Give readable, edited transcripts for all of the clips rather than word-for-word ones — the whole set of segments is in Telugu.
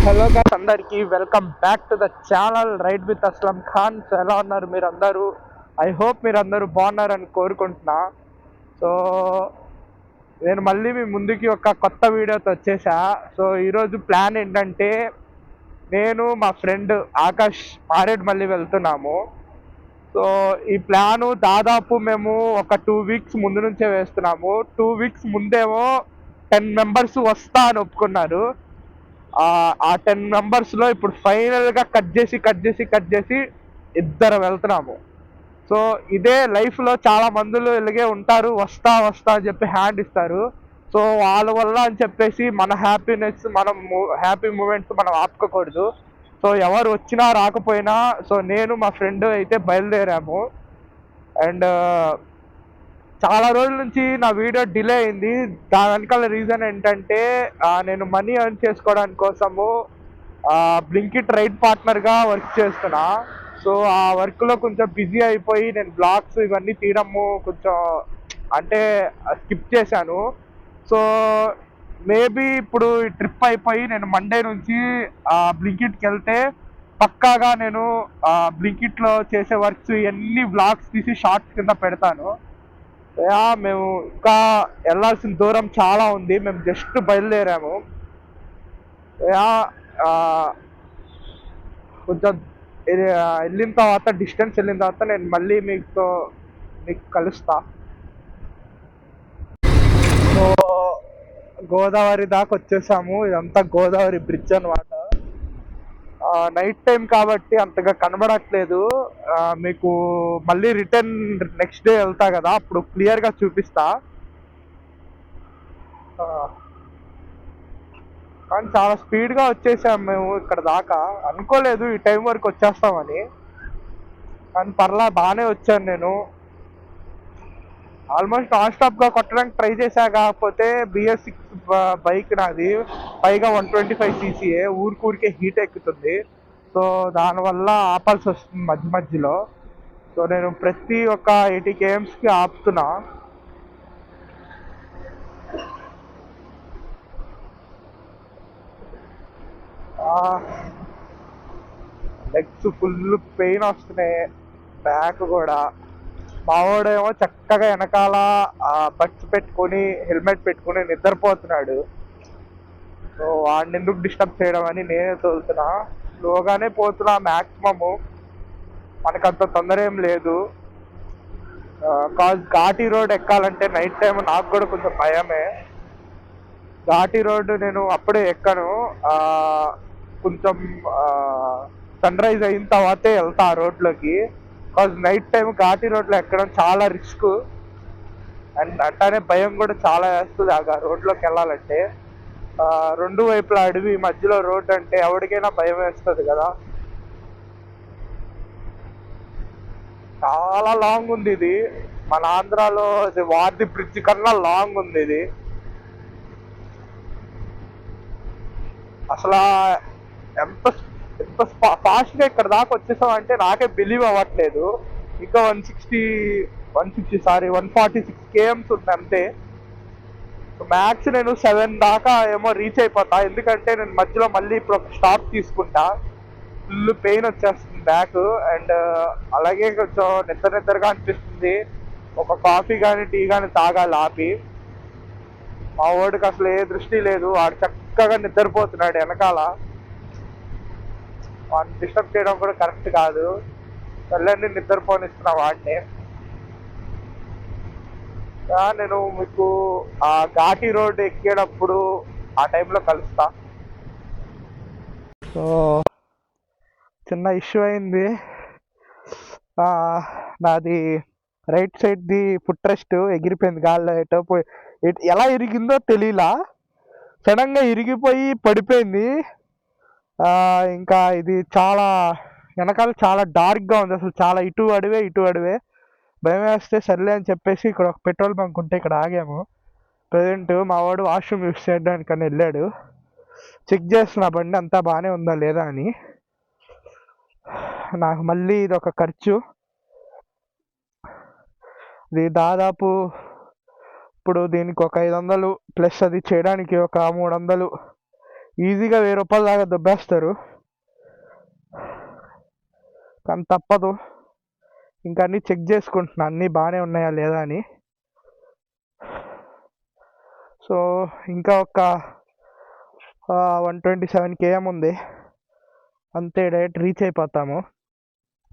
హలో గాయ్స్, అందరికి welcome back to the channel ride with Aslam Khan. సో ఎలా ఉన్నారు మీరు అందరూ? ఐ హోప్ మీరు అందరూ బాగున్నారని కోరుకుంటున్నా. సో నేను మళ్ళీ మీ ముందుకి ఒక కొత్త వీడియోతో వచ్చేసా. సో ఈరోజు ప్లాన్ ఏంటంటే, నేను మా ఫ్రెండ్ ఆకాష్ మారేడుమల్లి వెళ్తున్నాము. సో ఈ ప్లాను దాదాపు మేము ఒక 2 వీక్స్ ముందు నుంచే వేస్తున్నాము. 2 వీక్స్ ముందేమో 10 మెంబర్స్ వస్తా అని ఒప్పుకున్నారు. ఆ 10 మెంబర్స్లో ఇప్పుడు ఫైనల్గా కట్ చేసి ఇద్దరు వెళ్తున్నాము. సో ఇదే లైఫ్లో చాలా మందులు ఇలాగే ఉంటారు, వస్తా వస్తా అని చెప్పి హ్యాండ్ ఇస్తారు. సో వాళ్ళ వల్ల అని చెప్పేసి మన హ్యాపీనెస్, మనం హ్యాపీ మూమెంట్స్ మనం ఆపుకోకూడదు. సో ఎవరు వచ్చినా రాకపోయినా, సో నేను మా ఫ్రెండ్ అయితే బయలుదేరాము. అండ్ చాలా రోజుల నుంచి నా వీడియో డిలే అయింది. దాని వెనకాల రీజన్ ఏంటంటే, నేను మనీ ఎర్న్ చేసుకోవడానికి కోసము బ్లింకిట్ రైడ్ పార్ట్నర్గా వర్క్ చేస్తున్నా. సో ఆ వర్క్లో కొంచెం బిజీ అయిపోయి నేను బ్లాగ్స్ ఇవన్నీ తీయడము కొంచెం అంటే స్కిప్ చేశాను. సో మేబీ ఇప్పుడు ఈ ట్రిప్ అయిపోయి నేను మండే నుంచి బ్లింకిట్కి వెళ్తే పక్కాగా నేను బ్లింకిట్లో చేసే వర్క్స్ ఇవన్నీ బ్లాగ్స్ తీసి షార్ట్స్ కింద పెడతాను. మేము ఇంకా వెళ్ళాల్సిన దూరం చాలా ఉంది. మేము జస్ట్ బయలుదేరాము. కొంచెం వెళ్ళిన తర్వాత, డిస్టెన్స్ వెళ్ళిన తర్వాత నేను మళ్ళీ మీకు కలుస్తా. సో గోదావరి దాకా వచ్చేసాము. ఇదంతా గోదావరి బ్రిడ్జ్ అనమాట. నైట్ టైం కాబట్టి అంతగా కనబడట్లేదు. మీకు మళ్ళీ రిటర్న్ నెక్స్ట్ డే వెళ్తా కదా, అప్పుడు క్లియర్గా చూపిస్తా. కానీ చాలా స్పీడ్గా వచ్చేసాం మేము ఇక్కడ దాకా. అనుకోలేదు ఈ టైం వరకు వచ్చేస్తామని, కానీ పర్లా బాగానే వచ్చాను నేను. ఆల్మోస్ట్ నాన్ స్టాప్గా కొట్టడానికి ట్రై చేశా, కాకపోతే BS6 బైక్ నాది, పైగా 125cc ఊరికే హీట్ ఎక్కుతుంది. సో దానివల్ల ఆపాల్సి వస్తుంది మధ్యలో. సో నేను ప్రతి ఒక్క 80 kmsకి ఆపుతున్నా. లెగ్స్ ఫుల్ పెయిన్ వస్తున్నాయి, బ్యాక్ కూడా. మావాడేమో చక్కగా వెనకాల బడ్స్ పెట్టుకొని హెల్మెట్ పెట్టుకొని నిద్రపోతున్నాడు. సో వాడిని ఎందుకు డిస్టర్బ్ చేయడం అని నేనే తోలుతున్నా. స్లోగానే పోతున్నా మ్యాక్సిమము, మనకంత తొందర ఏం లేదు. ఘాటీ రోడ్ ఎక్కాలంటే నైట్ టైం నాకు కూడా కొంచెం భయమే. ఘాటీ రోడ్డు నేను అప్పుడే ఎక్కను, కొంచెం సన్ రైజ్ అయిన తర్వాతే వెళ్తా ఆ రోడ్లోకి. బికాజ్ నైట్ టైం ఘాటీ రోడ్లో ఎక్కడం చాలా రిస్క్. అండ్ అట్లానే భయం కూడా చాలా వేస్తుంది ఆ రోడ్లోకి వెళ్ళాలంటే. రెండు వైపులా అడవి, మధ్యలో రోడ్డు అంటే ఎవరికైనా భయం వేస్తుంది కదా. చాలా లాంగ్ ఉంది ఇది. మన ఆంధ్రాలో వార్ది బ్రిడ్జ్ కన్నా లాంగ్ ఉంది ఇది. అసలు ఎంత ఎంత ఫాస్ట్గా ఇక్కడ దాకా వచ్చేసాం అంటే నాకే బిలీవ్ అవ్వట్లేదు. ఇంకా 146 kms ఉంది అంతే. మ్యాక్స్ నేను 7 దాకా ఏమో రీచ్ అయిపోతా, ఎందుకంటే నేను మధ్యలో మళ్ళీ ఇప్పుడు ఒక స్టాప్ తీసుకుంటా. ఫుల్ పెయిన్ వచ్చేస్తుంది బ్యాక్. అండ్ అలాగే కొంచెం నిద్రగా అనిపిస్తుంది. ఒక కాఫీ కానీ టీ కానీ తాగాలి ఆపి. మా వాడికి అసలు ఏ దృష్టి లేదు, వాడు చక్కగా నిద్రపోతున్నాడు వెనకాల. వాడిని డిస్టర్బ్ చేయడం కూడా కరెక్ట్ కాదు. వెళ్ళండి, నిద్రపోనిస్తున్నా వాడిని. నేను మీకు ఆ ఘాటీ రోడ్ ఎక్కేటప్పుడు ఆ టైంలో కలుస్తా. సో చిన్న ఇష్యూ అయింది. నాది రైట్ సైడ్ది ఫుట్ రెస్ట్ ఎగిరిపోయింది గాల్లో. ఎలా ఇరిగిందో తెలియలా, సడన్గా ఇరిగిపోయి పడిపోయింది. ఇంకా ఇది చాలా వెనకాల చాలా డార్క్గా ఉంది, అసలు చాలా ఇటు అడివే. భయం వేస్తే సర్లే అని చెప్పేసి ఇక్కడ ఒక పెట్రోల్ బంక్ ఉంటే ఇక్కడ ఆగాము. ప్రజెంట్ మా వాడు వాష్రూమ్ యూస్ చేయడానికని వెళ్ళాడు. చెక్ చేస్తున్నా బండి అంతా బాగానే ఉందా లేదా అని. నాకు మళ్ళీ ఇది ఒక ఖర్చు. ఇది దాదాపు ఇప్పుడు దీనికి ఒక 500 ప్లస్ అది చేయడానికి ఒక 300 ఈజీగా 1000 రూపాయల దాకా దొబ్బేస్తారు. కానీ తప్పదు, ఇంకా అన్నీ చెక్ చేసుకుంటున్నా అన్నీ బాగానే ఉన్నాయా లేదా అని. సో ఇంకా ఒక 127 km ఉంది అంతే, డైరెక్ట్ రీచ్ అయిపోతాము.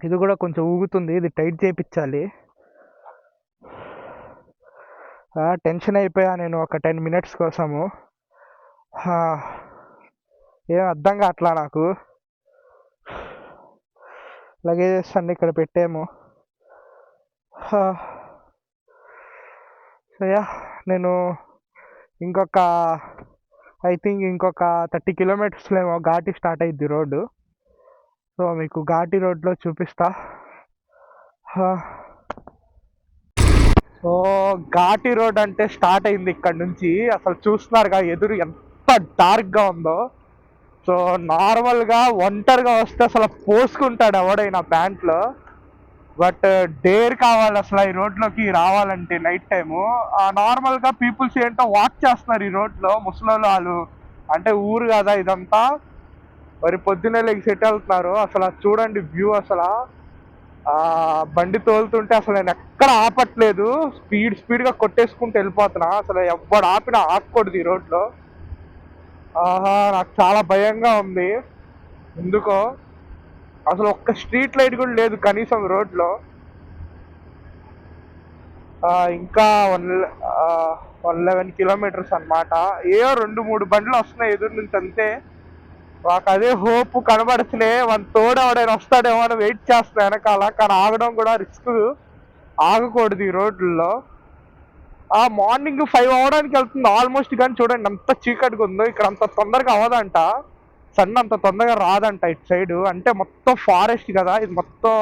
ఇది కూడా కొంచెం ఊగుతుంది, ఇది టైట్ చేయించాలి. టెన్షన్ అయిపోయా నేను ఒక 10 minutes కోసము. ఏం అర్థం కావట్లా నాకు. లగేజెస్ అన్నీ ఇక్కడ పెట్టాము. సయ్యా నేను ఇంకొక ఐ థింక్ ఇంకొక 30 kilometers ఏమో ఘాటి స్టార్ట్ అయ్యిద్ది రోడ్డు. సో మీకు ఘాటి రోడ్లో చూపిస్తా. సో ఘాటి రోడ్ అంటే స్టార్ట్ అయింది ఇక్కడ నుంచి. అసలు చూస్తున్నారుగా ఎదురు ఎంత డార్క్గా ఉందో. సో నార్మల్గా ఒంటరిగా వస్తే అసలు పోసుకుంటాడు ఎవడైనా ప్యాంట్లో. బట్ డేర్ కావాలి అసలు ఈ రోడ్లోకి రావాలంటే నైట్ టైము. నార్మల్గా పీపుల్స్ ఏంటో వాక్ చేస్తున్నారు ఈ రోడ్లో, ముసలోళ్ళు వాళ్ళు. అంటే ఊరు కదా ఇదంతా, మరి పొద్దున్నే లెగి సెట్ వెళ్తున్నారు. అసలు చూడండి వ్యూ. అసలు బండి తోలుతుంటే అసలు నేను ఎక్కడ ఆపట్లేదు, స్పీడ్గా కొట్టేసుకుంటూ వెళ్ళిపోతున్నా. అసలు ఎవ్వడు ఆపినా ఆగకూడదు ఈ రోడ్లో. నాకు చాలా భయంగా ఉంది ఎందుకో. అసలు ఒక్క స్ట్రీట్ లైట్ కూడా లేదు కనీసం రోడ్లో. ఇంకా 111 kilometers అనమాట. 2-3 బండ్లు వస్తున్నాయి ఎదురు నుంచి అంతే. నాకు అదే హోప్ కనబడుతులే, మన తోడు ఎవడైనా వస్తాడేమో అని వెయిట్ చేస్తున్నా వెనకాల. కానీ ఆగడం కూడా రిస్క్, ఆగకూడదు ఈ రోడ్లలో. మార్నింగ్ 5 అవ్వడానికి వెళ్తుంది ఆల్మోస్ట్, కానీ చూడండి అంత చీకటిగా ఉందో. ఇక్కడ అంత తొందరగా అవ్వదంట, సన్ అంత తొందరగా రాదంట ఇటు సైడు. అంటే మొత్తం ఫారెస్ట్ కదా ఇది, మొత్తం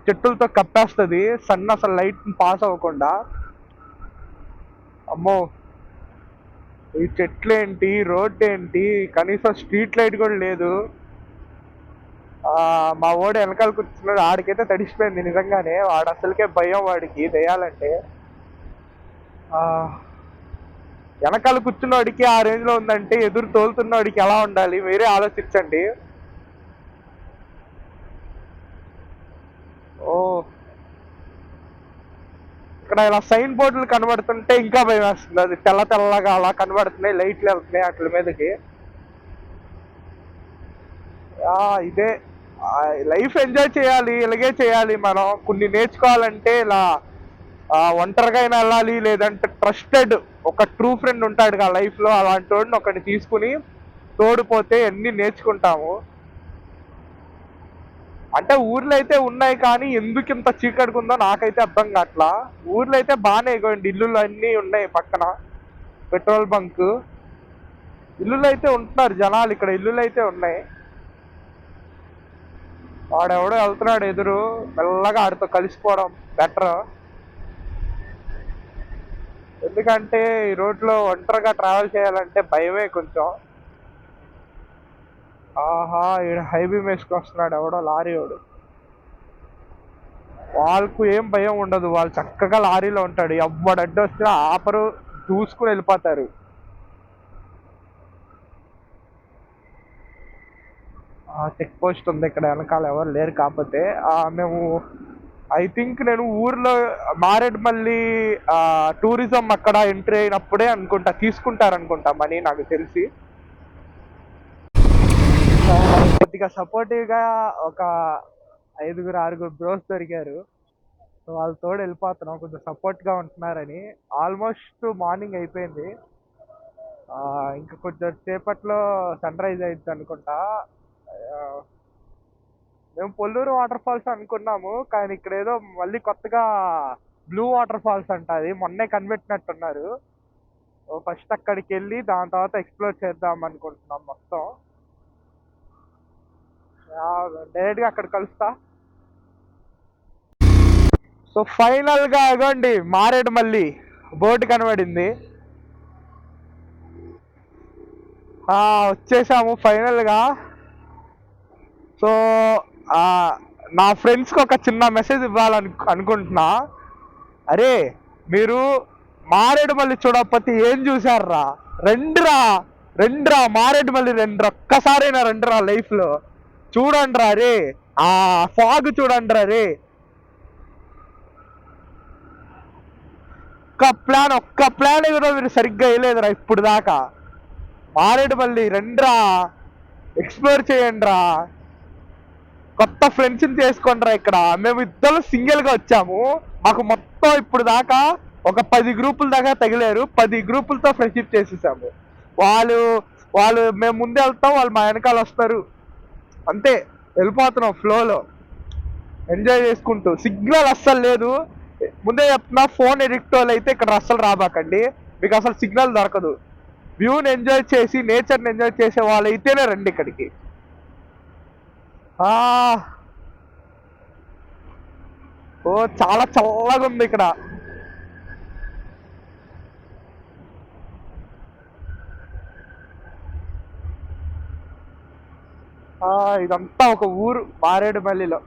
చెట్టులతో కప్పేస్తుంది సన్ అసలు లైట్ పాస్ అవ్వకుండా. అమ్మో, ఈ చెట్లు ఏంటి, రోడ్ ఏంటి, కనీసం స్ట్రీట్ లైట్ కూడా లేదు. మా వాడు వెనకాల కూర్చున్నాడు, ఆడికైతే తడిసిపోయింది నిజంగానే. వాడు అసలుకే భయం వాడికి దెయ్యాలంటే. వెనకాల కూర్చున్నవాడికి ఆ రేంజ్లో ఉందంటే ఎదురు తోలుతున్నవాడికి ఎలా ఉండాలి మీరే ఆలోచించండి. ఓ, ఇక్కడ ఇలా సైన్ బోర్డులు కనబడుతుంటే ఇంకా భయం వేస్తుంది. అది తెల్లగా అలా కనబడుతున్నాయి, లైట్లు వెళ్తున్నాయి అట్ల మీదకి. ఇదే లైఫ్ ఎంజాయ్ చేయాలి, ఇలాగే చేయాలి మనం. కొన్ని నేర్చుకోవాలంటే ఇలా ఒంటరిగా అయినా వెళ్ళాలి, లేదంటే ట్రస్టెడ్ ఒక ట్రూ ఫ్రెండ్ ఉంటాడుగా లైఫ్లో, అలాంటి వాడిని ఒకటి తీసుకుని తోడిపోతే అన్నీ నేర్చుకుంటాము. అంటే ఊర్లో అయితే ఉన్నాయి, కానీ ఎందుకు ఇంత చీకటిగా ఉందో నాకైతే అర్థం కావట్లా. ఊర్లో అయితే బాగానే ఇవ్వండి, ఇల్లులు అన్నీ ఉన్నాయి పక్కన, పెట్రోల్ బంక్, ఇల్లులు అయితే ఉంటున్నారు జనాలు. ఇక్కడ ఇల్లులు అయితే ఉన్నాయి. వాడెవడో వెళ్తున్నాడు ఎదురు, మెల్లగా ఆడితో కలిసిపోవడం బెటర్. ఎందుకంటే ఈ రోడ్లో ఒంటరిగా ట్రావెల్ చేయాలంటే భయమే కొంచెం. ఈడ హైవే వేసుకొస్తున్నాడు ఎవడో లారీ వాడు. వాళ్ళకు ఏం భయం ఉండదు, వాళ్ళు చక్కగా లారీలో ఉంటాడు. ఎవడు అడ్డు వచ్చినా ఆపరు, దూసుకుని వెళ్ళిపోతారు. చెక్ పోస్ట్ ఉంది ఇక్కడ వెనకాల, ఎవరు లేరు. కాకపోతే మేము ఐ థింక్ నేను ఊర్లో మారేడుమల్లి టూరిజం అక్కడ ఎంట్రీ అయినప్పుడే అనుకుంటా తీసుకుంటారనుకుంటా మనీ, నాకు తెలిసి. కొద్దిగా సపోర్టివ్గా ఒక 5-6 బ్రోస్ దొరికారు. సో వాళ్ళతో వెళ్ళిపోతున్నాం, కొంచెం సపోర్ట్గా ఉంటున్నారని. ఆల్మోస్ట్ మార్నింగ్ అయిపోయింది, ఇంకా కొంచెం సేపట్లో సన్ రైజ్ అవుతుంది అనుకుంటా. మేము పొల్లూరు వాటర్ ఫాల్స్ అనుకున్నాము, కానీ ఇక్కడ ఏదో మళ్ళీ కొత్తగా బ్లూ వాటర్ ఫాల్స్ అంట, అది మొన్నే కనిపెట్టినట్టున్నారు. ఫస్ట్ అక్కడికి వెళ్ళి దాని తర్వాత ఎక్స్ప్లోర్ చేద్దాం అనుకుంటున్నాం మొత్తం. డైరెక్ట్గా అక్కడ కలుస్తా. సో ఫైనల్గా ఇవ్వండి మారేడుమల్లి బోర్డు కనబడింది. వచ్చేసాము ఫైనల్గా. సో నా ఫ్రెండ్స్కి ఒక చిన్న మెసేజ్ అనుకుంటున్నా. అరే, మీరు మారేడుమల్లి చూడకపోతే ఏం చూసారా, రండిరా, రెండ్రా మారేడుమల్లి రెండ్రా, ఒక్కసారైనా రెండ్రా లైఫ్ లో. చూడండి రా రే, ఆ ఫాగ్ చూడండి రా రే. ఒక్క ప్లాన్ కూడా మీరు సరిగ్గా వేయలేదురా ఇప్పుడు దాకా. మారేడుమల్లి రెండ్రా, ఎక్స్ప్లోర్ చేయండి రా, కొత్త ఫ్రెండ్స్ని చేసుకోండిరా. ఇక్కడ మేము ఇద్దరు సింగిల్ గా వచ్చాము, మాకు మొత్తం ఇప్పుడు దాకా ఒక 10 గ్రూపుల దాకా తగిలారు. 10 గ్రూపులతో ఫ్రెండ్షిప్ చేసేసాము. వాళ్ళు వాళ్ళు మేము ముందే వెళ్తాం, వాళ్ళు మా వెనకాల వస్తారు, అంతే. వెళ్ళిపోతున్నాం ఫ్లోలో, ఎంజాయ్ చేసుకుంటూ. సిగ్నల్ అస్సలు లేదు, ముందే చెప్తున్నా. ఫోన్ ఎడిక్ట్ వాళ్ళు అయితే ఇక్కడ అస్సలు రాబాకండి, మీకు అసలు సిగ్నల్ దొరకదు. వ్యూని ఎంజాయ్ చేసి, నేచర్ని ఎంజాయ్ చేసే వాళ్ళు అయితేనే రండి ఇక్కడికి. ఓ చాలా చల్లగా ఉంది ఇక్కడ. ఇదంతా ఒక ఊరు మారేడుమల్లిలో.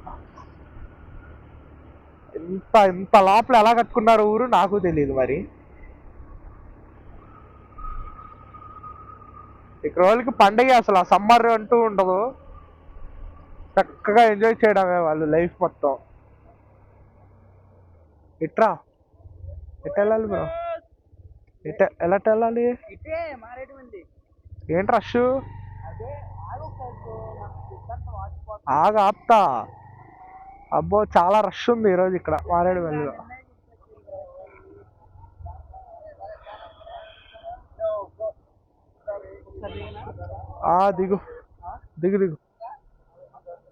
ఇంత లోపల ఎలా కట్టుకున్నారు ఊరు నాకు తెలియదు మరి. ఇక్కడ వాళ్ళకి పండగ అసలు, ఆ సమ్మర్ అంటూ ఉండదు, చక్కగా ఎంజాయ్ చేయడమే వాళ్ళు లైఫ్ మొత్తం. ఎట్రా ఎట్ వెళ్ళాలి బ్రో? ఎలా వెళ్ళాలి? ఏంటి రష్? ఆపుతా. అబ్బో చాలా రష్ ఉంది ఈరోజు ఇక్కడ మారేడుమల్లిలో. దిగు దిగు దిగు.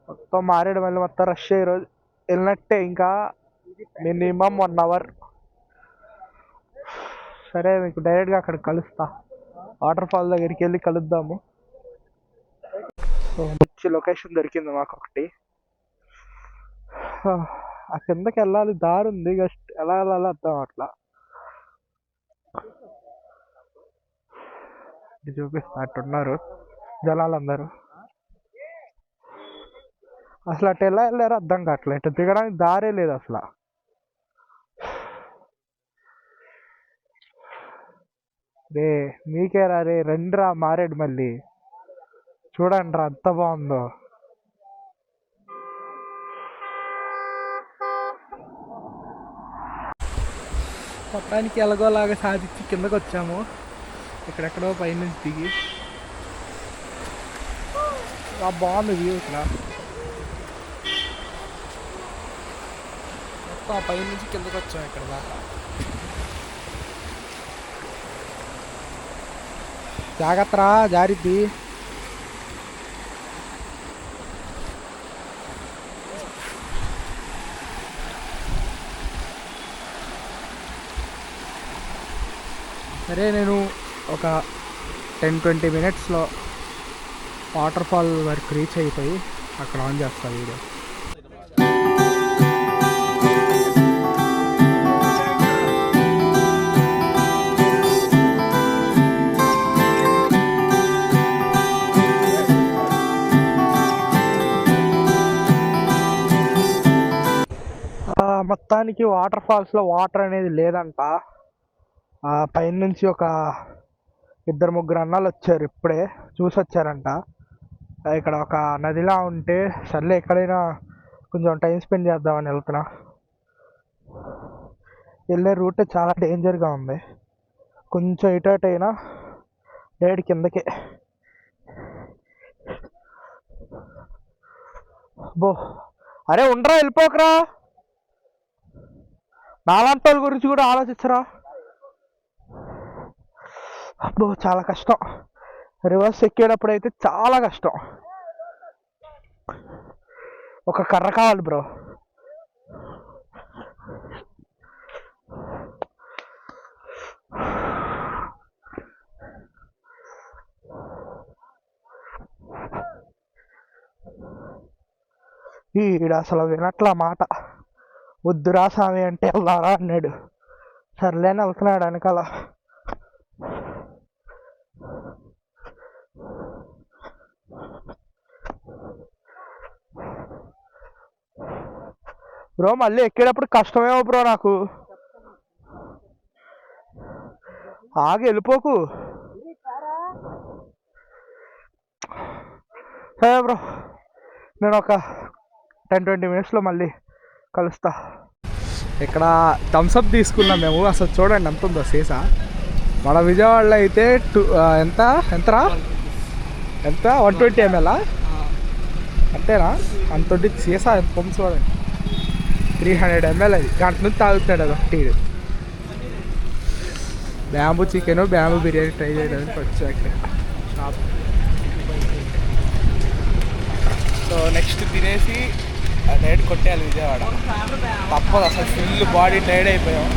మొత్తం మారేడుమల్లి మొత్తం రష్ ఈరోజు. వెళ్ళినట్టే ఇంకా మినిమం 1 అవర్. సరే మీకు డైరెక్ట్గా అక్కడ కలుస్తా, వాటర్ ఫాల్ దగ్గరికి వెళ్ళి కలుద్దాము. సో మంచి లొకేషన్ దొరికింది మాకు ఒకటి. ఆ కిందకి వెళ్ళాలి, దారి ఉంది, జస్ట్ ఎలా వెళ్ళాలో అర్థం అట్లా. చూపిస్తా, అట్టున్నారు జనాలందరూ. అసలు అటు ఎలా వెళ్ళారో అర్థం కావట్లేదు, ఇటు దిగడానికి దారే లేదు అసలు. రే మీకే రా రే, రండిరా మారేడుమల్లి, చూడండి రా ఎంత బాగుందో. మొత్తానికి ఎలాగోలాగా సాధించి కిందకు వచ్చాము. ఇక్కడెక్కడో పైనుంచి దిగి బాగుంది వ్యూ ఇక్కడ. మొత్తం పైనుంచి కిందకు వచ్చాము ఇక్కడ దాకా. జాగ్రత్త, జారిద్ది. సరే నేను ఒక 10-20 మినిట్స్లో వాటర్ ఫాల్ వరకు రీచ్ అయిపోయి అక్కడ ఆన్ చేస్తాను వీడియో. మొత్తానికి వాటర్ ఫాల్స్లో వాటర్ అనేది లేదంట. పైనుంచి ఒక 2-3 అన్నాలు వచ్చారు, ఇప్పుడే చూసి వచ్చారంట. ఇక్కడ ఒక నదిలా ఉంటే సర్లే ఎక్కడైనా కొంచెం టైం స్పెండ్ చేద్దామని వెళ్తున్నా. వెళ్ళే రూట్ చాలా డేంజర్గా ఉంది, కొంచెం ఇటు అటు అయినా డైరెక్ట్ కిందకే. బో అరే ఉండరా, వెళ్ళిపోకరా, నాలాంటి వాళ్ళ గురించి కూడా ఆలోచించరా. అబ్బో చాలా కష్టం, రివర్స్ ఎక్కేటప్పుడు అయితే చాలా కష్టం. ఒక కర్ర కావాలి బ్రో. ఈడు అసలు వినట్లా మాట. వద్దురా స్వామి అంటే వెళ్దారా అన్నాడు, సర్లేని వెళ్తున్నాడు వెనకాల. బ్రో మళ్ళీ ఎక్కేటప్పుడు కష్టమేమో బ్రో నాకు. ఆగి వెళ్ళిపోకు. సరే బ్రో, నేను ఒక 10-20 మినిట్స్లో మళ్ళీ కలుస్తా. ఇక్కడ థమ్స్అప్ తీసుకున్నాం మేము. అసలు చూడండి ఎంత ఉందో సీసా. మన విజయవాడలో అయితే ఎంతరా 120 ml అంతేనా? 120 సీసా ఎంత ఉంది చూడండి. 300 ml అది. దాంట్లో నుంచి తాగుతున్నాడు అది ఒకటి. Bamboo chicken, bamboo biryani try చేయడానికి వచ్చాక షాప్. సో నెక్స్ట్ తినేసి నైట్ కొట్టేయాలి విజయవాడ. తప్పదు, అసలు ఫుల్ బాడీ టైర్డ్ అయిపోయాం.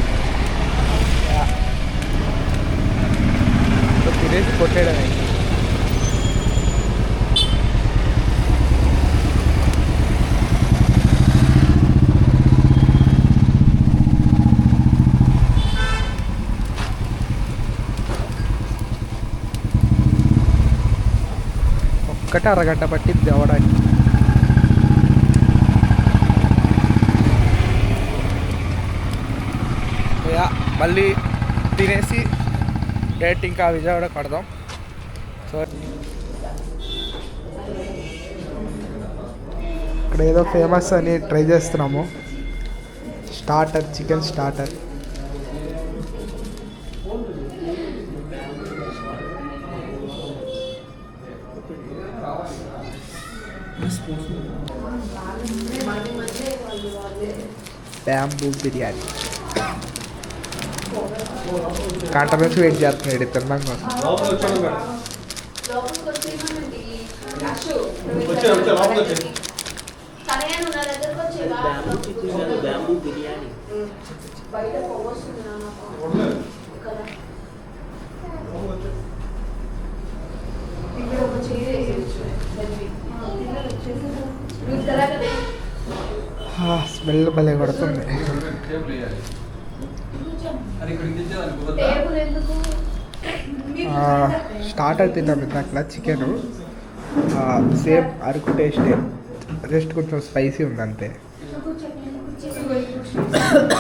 సో తినేసి కొట్టేయడమే. ఒక్కటే అరగంట పట్టింది తేవడానికి. మళ్ళీ తినేసి డైరెక్ట్ ఇంకా విజయవాడ కడదాం. సో ఇక్కడ ఏదో ఫేమస్ అని ట్రై చేస్తున్నాము. Starter, chicken starter. Bamboo biryani గంట నుంచి వెయిట్ చేస్తున్నాడు తిన్నాం కోసం. స్మెల్ భలే కొడుతుంది. స్టార్టర్ తిన్నాం ఇందాక చికెను. సేమ్ అరకు టేస్టే, జస్ట్ కొంచెం స్పైసీ ఉంది అంతే.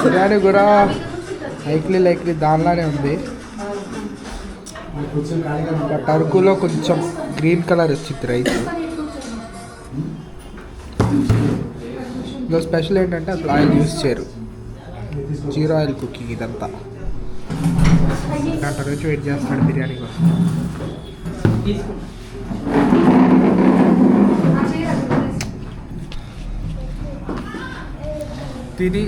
బిర్యానీ కూడా లైక్లీ దానిలానే ఉంది. బట్ అరకులో కొంచెం గ్రీన్ కలర్ వచ్చింది రైస్. ఇందులో స్పెషల్ ఏంటంటే అసలు ఆయిల్ యూస్ చేయరు, జీరో ఆయిల్ కుకింగ్ ఇదంతా. గంట నుంచి వెయిట్ చేస్తాడు బిర్యానీ కోసం. తిని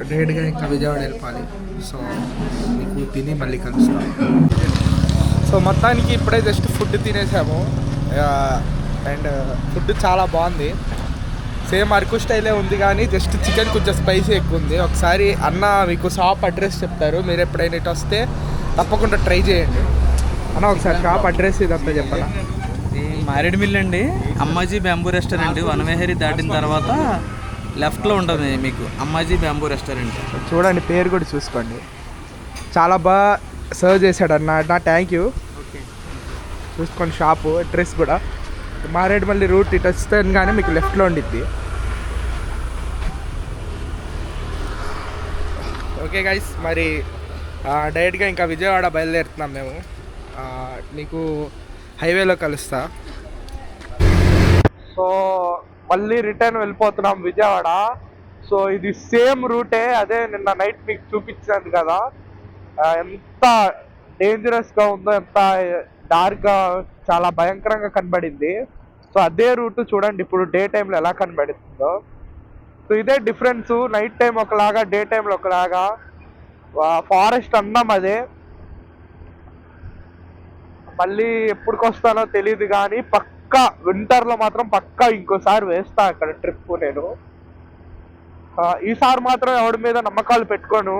డైరెక్ట్గా ఇంకా విజయవాడ వెళ్ళిపోవాలి. సో నీకు తిని మళ్ళీ కలుస్తాను. సో మొత్తానికి ఇప్పుడే జస్ట్ ఫుడ్ తినేసాము. అండ్ ఫుడ్ చాలా బాగుంది. సేమ్ అరకు స్టైలే ఉంది కానీ జస్ట్ చికెన్ కొంచెం స్పైసీ ఎక్కువ ఉంది. ఒకసారి అన్న మీకు షాప్ అడ్రస్ చెప్తారు, మీరు ఎప్పుడైనా ఇటు వస్తే తప్పకుండా ట్రై చేయండి. అన్న ఒకసారి షాప్ అడ్రస్ ఇదంతా చెప్పాలా? మారేడుమిల్లి అండి, అమ్మాజీ బ్యాంబూ రెస్టారెంట్. వనమేహరి దాటిన తర్వాత లెఫ్ట్లో ఉంటుంది మీకు అమ్మాజీ బ్యాంబూ రెస్టారెంట్. చూడండి, పేరు కూడా చూసుకోండి. చాలా బాగా సర్వ్ చేశాడు అన్న థ్యాంక్ యూ. చూసుకోండి షాపు అడ్రస్ కూడా. మారేడుమల్లి రూట్ ఇటు వస్తే కానీ మీకు లెఫ్ట్లో ఉండిద్ది. ఓకే గైస్, మరి డైరెక్ట్గా ఇంకా విజయవాడ బయలుదేరుతున్నాం మేము. నీకు హైవేలో కలుస్తా. సో మళ్ళీ రిటర్న్ వెళ్ళిపోతున్నాం విజయవాడ. సో ఇది సేమ్ రూటే, అదే నిన్న నైట్ మీకు చూపించాను కదా ఎంత డేంజరస్గా ఉందో, ఎంత డార్క్గా చాలా భయంకరంగా కనబడింది. సో అదే రూట్ చూడండి ఇప్పుడు డే టైంలో ఎలా కనబడుతుందో. సో ఇదే డిఫరెన్స్, నైట్ టైం ఒకలాగా, డే టైంలో ఒకలాగా. ఫారెస్ట్ అందం అదే. మళ్ళీ ఎప్పుడుకొస్తానో తెలియదు కానీ పక్కా వింటర్లో మాత్రం పక్కా ఇంకోసారి వేస్తా అక్కడ ట్రిప్ నేను. ఈసారి మాత్రం ఎవడి మీద నమ్మకాలు పెట్టుకోను.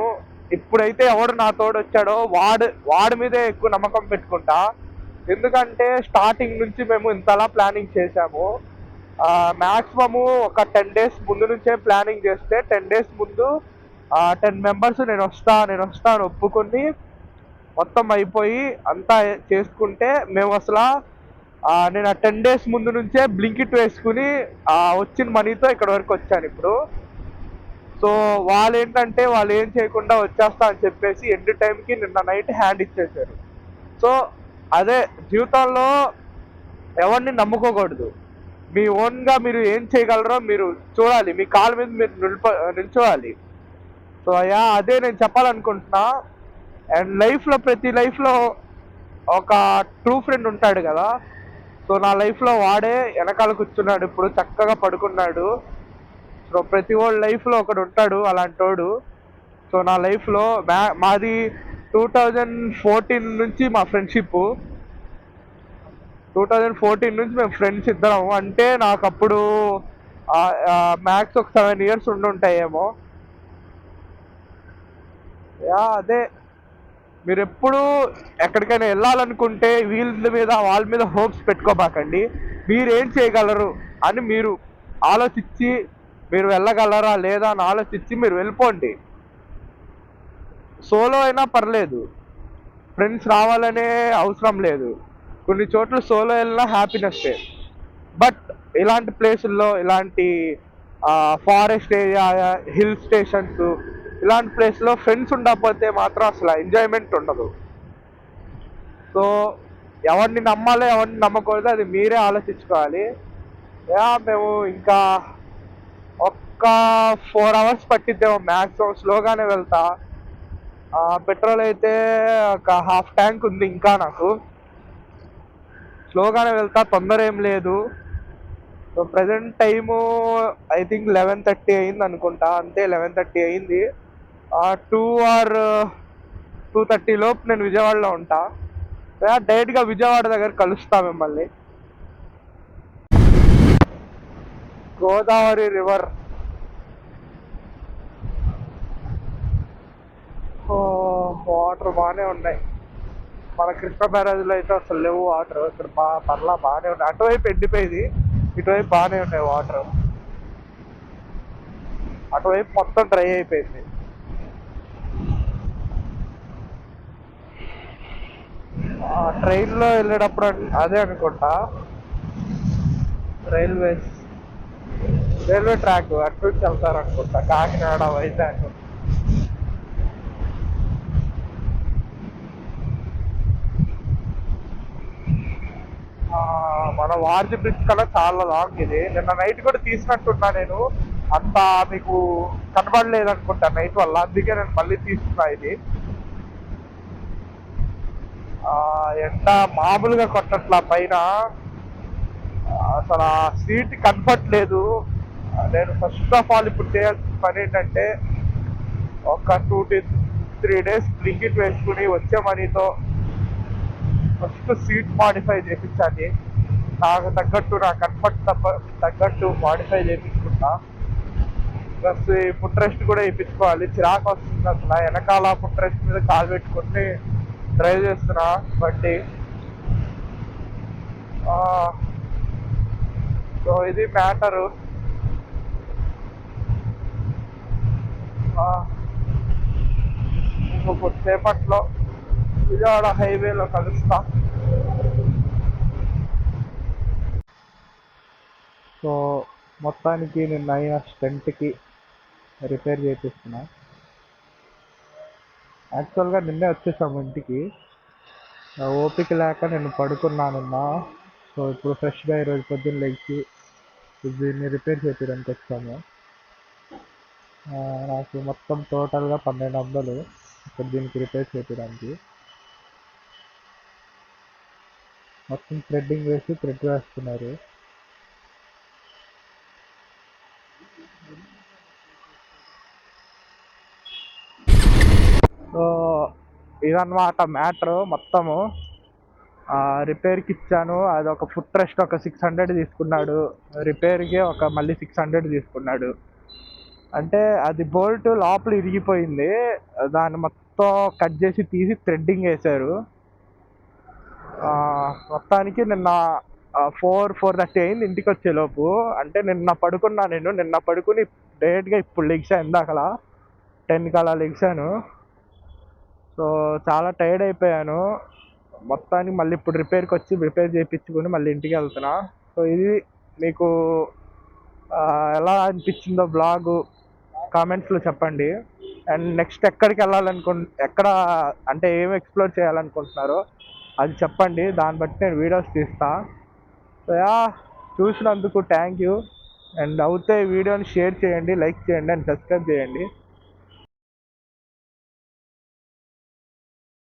ఇప్పుడైతే ఎవడు నా తోడు వచ్చాడో వాడి మీదే ఎక్కువ నమ్మకం పెట్టుకుంటా. ఎందుకంటే స్టార్టింగ్ నుంచి మేము ఇంతలా ప్లానింగ్ చేసాము. మ్యాక్సిమము ఒక 10 days ముందు నుంచే ప్లానింగ్ చేస్తే 10 days ముందు 10 members నేను వస్తాను ఒప్పుకొని మొత్తం అయిపోయి అంతా చేసుకుంటే మేము అసలు నేను 10 days ముందు నుంచే బ్లింకిట్ వేసుకుని వచ్చిన మనీతో ఇక్కడ వరకు వచ్చాను ఇప్పుడు. సో వాళ్ళు ఏం చేయకుండా వచ్చేస్తా అని చెప్పేసి ఎండ్ టైంకి నిన్న నైట్ హ్యాండ్ ఇచ్చేసారు. సో అదే జీవితంలో ఎవరిని నమ్ముకోకూడదు. మీ ఓన్గా మీరు ఏం చేయగలరో మీరు చూడాలి, మీ కాళ్ళ మీద మీరు నిల్చోవాలి. సో అదే నేను చెప్పాలనుకుంటున్నా. అండ్ ప్రతి లైఫ్లో ఒక ట్రూ ఫ్రెండ్ ఉంటాడు కదా. సో నా లైఫ్లో వాడే వెనకాల కూర్చున్నాడు, ఇప్పుడు చక్కగా పడుకున్నాడు. సో ప్రతి ఓల్డ్ లైఫ్లో ఒకడు ఉంటాడు అలాంటోడు. సో నా లైఫ్లో మాది 2014 నుంచి మా ఫ్రెండ్షిప్. 2014 నుంచి మేము ఫ్రెండ్స్ ఇద్దరం. అంటే నాకు అప్పుడు మ్యాక్స్ ఒక 7 years ఉండుంటాయేమో. అదే మీరు ఎప్పుడు ఎక్కడికైనా వెళ్ళాలనుకుంటే వాళ్ళ మీద హోప్స్ పెట్టుకోబాకండి. మీరు ఏం చేయగలరు అని మీరు ఆలోచించి, మీరు వెళ్ళగలరా లేదా అని ఆలోచించి మీరు వెళ్ళిపోండి. సోలో అయినా పర్లేదు, ఫ్రెండ్స్ రావాలనే అవసరం లేదు. కొన్ని చోట్ల సోలో వెళ్ళినా హ్యాపీనెస్సే. బట్ ఇలాంటి ప్లేసుల్లో, ఇలాంటి ఫారెస్ట్ ఏరియా, హిల్ స్టేషన్స్, ఇలాంటి ప్లేస్లో ఫ్రెండ్స్ ఉండకపోతే మాత్రం అసలు ఎంజాయ్మెంట్ ఉండదు. సో ఎవరిని నమ్మాలో ఎవరిని నమ్మకూడదు అది మీరే ఆలోచించుకోవాలి. మేము ఇంకా ఒక్క 4 hours పట్టిద్దేమో మ్యాక్సిమం, స్లోగానే వెళ్తా. పెట్రోల్ అయితే ఒక హాఫ్ ట్యాంక్ ఉంది ఇంకా నాకు. స్లోగానే వెళ్తా, తొందర ఏం లేదు. So present time I think 11:30 అయింది అనుకుంటా, అంతే 11:30 అయింది. 2 or 2:30 లోపు నేను విజయవాడలో ఉంటా. డైరెక్ట్గా విజయవాడ దగ్గర కలుస్తా మిమ్మల్ని. గోదావరి రివర్, వాటర్ బాగానే ఉన్నాయి. మన కృష్ణ బ్యారేజ్లో అయితే అసలు లేవు వాటర్. ఇక్కడ పర్లా బాగానే ఉన్నాయి. అటువైపు ఎండిపోయింది, ఇటువైపు బాగానే ఉన్నాయి వాటర్. అటువైపు మొత్తం డ్రై అయిపోయింది. ట్రైన్లో వెళ్ళేటప్పుడు అదే అనుకుంటా, రైల్వే ట్రాక్ అటు నుంచి వెళ్తారు అనుకుంటా, కాకినాడ, వైజాగ్. మన వార్జి బ్రిడ్జ్ కన్నా చాలా లాంగ్ ఇది. నిన్న నైట్ కూడా తీసినట్టున్నా నేను, అంత మీకు కనబడలేదు అనుకుంటా నైట్ వల్ల, అందుకే నేను మళ్ళీ తీసుకున్నా ఇది. ఎండ మామూలుగా కొట్టట్లా పైన, అసలు ఆ సీట్ కంఫర్ట్ లేదు. నేను ఫస్ట్ ఆఫ్ ఆల్ ఇప్పుడు చేయాల్సిన పని ఏంటంటే, ఒక 2 to 3 days బ్లింకిట్ వేసుకుని వచ్చే మనీతో ఫస్ట్ సీట్ మాడిఫై చేయించాలి. నాకు తగ్గట్టు, నా కంఫర్ట్ తగ్గట్టు మాడిఫై చేయించుకుంటా. ప్లస్ ఈ ఫుట్ రెస్ట్ కూడా వేయించుకోవాలి. చిరాకు వస్తుంది అసలు, వెనకాల ఫుట్ రెస్ట్ మీద కాలు పెట్టుకుని డ్రైవ్ చేస్తున్నా బండి. సో ఇది మ్యాటరు. ఇంకొద్దిసేపట్లో విజయవాడ హైవేలో కలుస్తా. సో మొత్తానికి నిన్న అయిన స్టంట్కి రిపేర్ చేపిస్తున్నా. యాక్చువల్గా నిన్నే వచ్చేసాము ఇంటికి, ఓపిక లేక నేను పడుకున్నానన్నా. సో ఇప్పుడు ఫ్రెష్గా ఈరోజు పొద్దున్న లేచి దీన్ని రిపేర్ చేపించడానికి వచ్చాము. నాకు మొత్తం టోటల్గా 1200 ఇక్కడ దీనికి రిపేర్ చేపించడానికి. మొత్తం థ్రెడ్డింగ్ వేసి థ్రెడ్ వేస్తున్నారు. సో ఇదన్నమాట మ్యాటర్ మొత్తము. రిపేర్కి ఇచ్చాను, అది ఒక ఫుట్ రెస్ట్ ఒక 600 తీసుకున్నాడు, రిపేర్కి మళ్ళీ 600 తీసుకున్నాడు. అంటే అది బోల్ట్ లోపల ఇరిగిపోయింది, దాన్ని మొత్తం కట్ చేసి తీసి థ్రెడ్డింగ్ వేశారు. మొత్తానికి నిన్న 4:30 అయింది ఇంటికి వచ్చేలోపు. అంటే నిన్న పడుకున్నా నేను, నిన్న పడుకుని డైరెక్ట్గా ఇప్పుడు లెగ్సా, ఇందాకలా 10కి అలా లెగ్సాను. సో చాలా టైర్డ్ అయిపోయాను. మొత్తానికి మళ్ళీ ఇప్పుడు రిపేర్కి వచ్చి రిపేర్ చేయించుకుని మళ్ళీ ఇంటికి వెళ్తున్నా. సో ఇది మీకు ఎలా అనిపించిందో బ్లాగు కామెంట్స్లో చెప్పండి. అండ్ నెక్స్ట్ ఎక్కడికి ఎక్కడ అంటే ఏం ఎక్స్ప్లోర్ చేయాలనుకుంటున్నారో అది చెప్పండి, దాన్ని బట్టి నేను వీడియోస్ తీస్తా. సో చూసినందుకు థ్యాంక్ యూ. అండ్ అవుతే వీడియోని షేర్ చేయండి, లైక్ చేయండి అండ్ సబ్స్క్రైబ్ చేయండి.